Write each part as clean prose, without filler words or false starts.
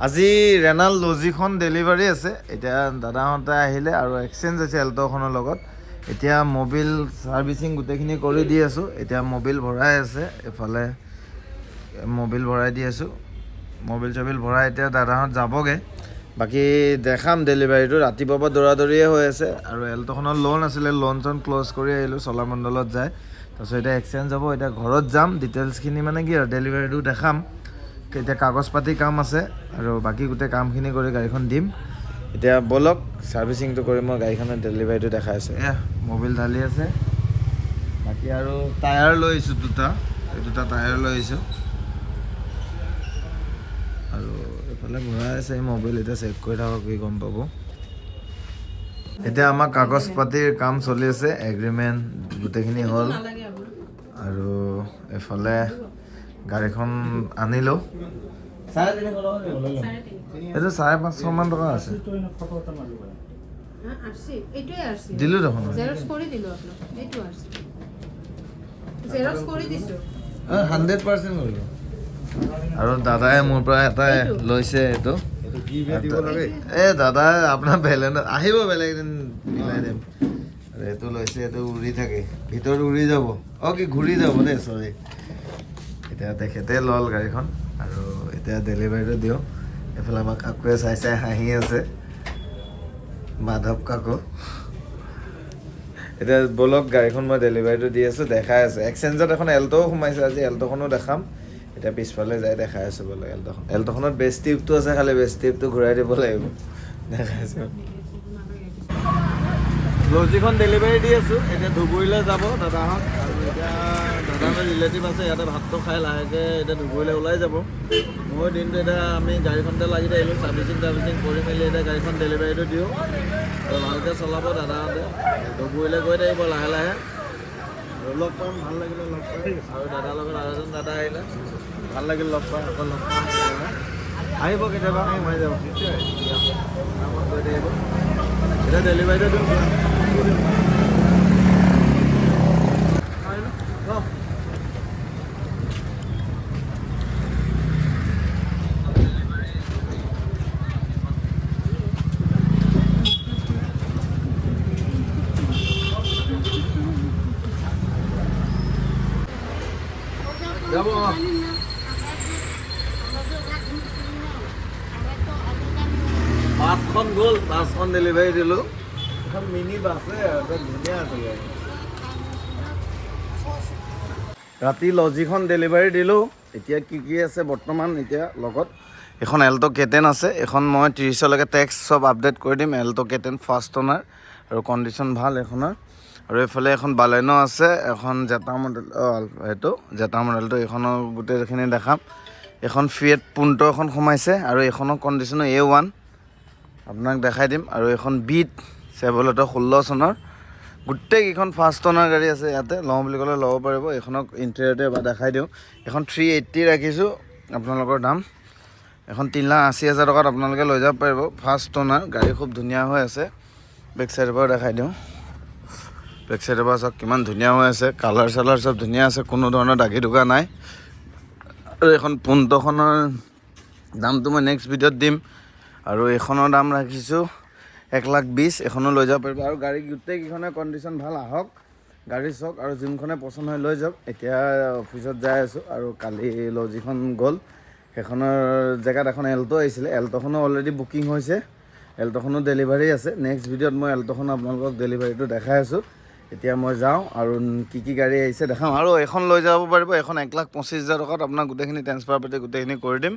আজি renal লজিখন delivery আছে এতিয়া দাদাহঁতে আহিলে আৰু এক্সচেঞ্জ আছে এল্ট'খনৰ লগত এতিয়া মবিল ছাৰ্ভিচিং গোটেইখিনি কৰি দি আছোঁ এতিয়া মবিল ভৰাই আছে এফালে মবিল ভৰাই দি আছোঁ মবিল চবিল ভৰাই এতিয়া দাদাহঁত যাবগৈ বাকী দেখাম ডেলিভাৰীটো ৰাতিপুৱাৰ পৰা দৌৰাদৌৰিয়ে হৈ আছে আৰু এল্ট'খনৰ লোন আছিলে লোন চোন ক্ল'জ কৰি আহিলোঁ চলামণ্ডলত যায় তাৰপিছত এতিয়া এক্সচেঞ্জ হ'ব এতিয়া ঘৰত যাম ডিটেইলছখিনি মানে কি আৰু ডেলিভাৰীটো দেখাম এতিয়া কাগজ পাতি কাম আছে আৰু বাকী গোটেই কামখিনি কৰি গাড়ীখন দিম এতিয়া ব'লক ছাৰ্ভিচিংটো কৰি মই গাড়ীখনৰ ডেলিভাৰীটো দেখাই আছোঁ এয়া মবিল ঢালি আছে বাকী আৰু টায়াৰ লৈ আহিছোঁ দুটা টায়াৰ লৈ আহিছোঁ আৰু এইফালে ভৰাই আছে এই মবিল এতিয়া চেক কৰি থাকক কি গম পাব এতিয়া আমাৰ কাগজ পাতিৰ কাম চলি আছে এগ্ৰিমেণ্ট গোটেইখিনি হ'ল আৰু এইফালে গাড়ীখন আনিলোঁ এইটো 550 টকা আছে দিলোঁ দেখোন 100% কৰিলোঁ আৰু দাদাই মোৰ পৰা এটা লৈছে এইটো দাদা আপোনাৰ বেলেগ আহিব বেলেগ এদিন মিলাই দিম আৰু এইটো লৈছে এইটো উৰি থাকে ভিতৰত উৰি যাব কি ঘূৰি যাব দেই চৰি এতিয়া তেখেতে ল'ল গাড়ীখন আৰু এতিয়া ডেলিভাৰীটো দিওঁ এইফালে আমাৰ কাকুৱে চাই হাঁহি আছে মাধৱ কাকু এতিয়া ব'লক গাড়ীখন মই ডেলিভাৰীটো দি আছোঁ দেখাই আছোঁ এক্সচেঞ্জত এখন এল্ট'ও সোমাইছে আজি এল্ট'খনো দেখাম এতিয়া পিছফালে যাই দেখাই আছোঁ বোলে এল্ট'খনত বেষ্ট টিউবটো আছে খালি বেষ্ট টিউবটো ঘূৰাই দিব লাগিব দেখাই আছোঁ লজিখন ডেলিভাৰী দি আছোঁ এতিয়া ধুবুৰীলৈ যাব দাদাহঁত আৰু এতিয়া দাদাহঁতৰ ৰিলেটিভ আছে ইয়াতে ভাতটো খাই লাহেকৈ এতিয়া ধুবুৰীলৈ ওলাই যাব মই দিনটো এতিয়া আমি গাড়ীখনতে লাগি আহিলোঁ ছাৰ্ভিচিং কৰি মেলি এতিয়া গাড়ীখন ডেলিভাৰীটো দিওঁ আৰু ভালকৈ চলাব দাদাহঁতে ধুবুৰীলৈ গৈ থাকিব লাহে লাহে আৰু লগ পাম ভাল লাগিলে লগ পাম আৰু দাদাৰ লগত আৰু এজন দাদা আহিলে ভাল লাগিল লগ পাম আকৌ লগ পাম আহিব কেতিয়াবা সোমাই যাব গৈ থাকিব এতিয়া ডেলিভাৰীটো দিওঁ যাব 5খন গ'ল 5খন ডেলিভাৰী দিলোঁ এখন মিনি বাছে ধুনীয়া আছে ৰাতি লজিখন ডেলিভাৰী দিলোঁ এতিয়া কি আছে বৰ্তমান এতিয়া লগত এখন এল্ট' কেটেন আছে এখন মই 30লৈকে টেক্স চব আপডেট কৰি দিম এল্ট' কেটেন ফাৰ্ষ্ট অনাৰ আৰু কণ্ডিশ্যন ভাল এখনৰ আৰু এইফালে এখন বালেনো আছে এখন জেটা মডেল এইটো জেটা মডেলটো এইখনৰ গোটেইখিনি দেখাম এখন ফিয়েট পুণ্টো এখন সোমাইছে আৰু এইখনৰ কণ্ডিশ্যনো A1 আপোনাক দেখাই দিম আৰু এখন বিট চেভলেটৰ 16 চনৰ গোটেইকেইখন ফাৰ্ষ্ট অনাৰ গাড়ী আছে ইয়াতে লওঁ বুলি ক'লে ল'ব পাৰিব এইখনক ইণ্টেৰিয়ৰটো এবাৰ দেখাই দিওঁ এখন 380 ৰাখিছোঁ আপোনালোকৰ দাম এখন 3,80,000 টকাত আপোনালোকে লৈ যাব পাৰিব ফাৰ্ষ্ট অনাৰ গাড়ী খুব ধুনীয়া হৈ আছে বেক চাইডৰ পৰা দেখাই দিওঁ বেক চাইডৰ পৰা চাওক কিমান ধুনীয়া হৈ আছে কালাৰ চালাৰ চব ধুনীয়া আছে কোনো ধৰণৰ দাগি দুগা নাই আৰু এখন পুণ্টোখনৰ দামটো মই নেক্সট ভিডিঅ'ত দিম আৰু এইখনৰ দাম ৰাখিছোঁ 1,20,000 এখনো লৈ যাব পাৰিব আৰু গাড়ী গোটেইকেইখনে কণ্ডিশ্যন ভাল আহক গাড়ী চাওক আৰু যোনখনে পচন্দ হয় লৈ যাওক এতিয়া অফিচত যাই আছোঁ আৰু কালি লজিখন গ'ল সেইখনৰ জেগাত এখন এল্ট' আহিছিলে এল্ট'খনো অলৰেডি বুকিং হৈছে এল্ট'খনো ডেলিভাৰী আছে নেক্সট ভিডিঅ'ত মই এল্ট'খন আপোনালোকক ডেলিভাৰীটো দেখাই আছোঁ এতিয়া মই যাওঁ আৰু কি গাড়ী আহিছে দেখাম আৰু এখন লৈ যাব পাৰিব এখন 1,25,000 টকাত আপোনাক গোটেইখিনি ট্ৰেন্সফাৰ পাতি গোটেইখিনি কৰি দিম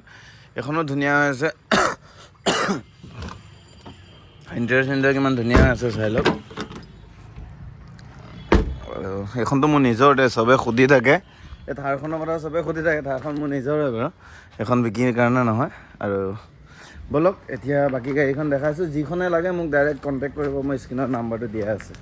এখনো ধুনীয়া হৈ আছে ইণ্টেৰিয়ৰ কিমান ধুনীয়া আছে চাই লওক এইখনতো মোৰ নিজৰ দে চবে সুধি থাকে এই থাৰখনৰ কথা চবে সুধি থাকে থাৰখন মোৰ নিজৰে বাৰু এখন বিক্ৰীৰ কাৰণে নহয় আৰু ব'লক এতিয়া বাকী গাড়ীখন দেখাইছোঁ যিখনে লাগে মোক ডাইৰেক্ট কণ্টেক্ট কৰিব মই স্ক্ৰীণত নাম্বাৰটো দিয়া আছে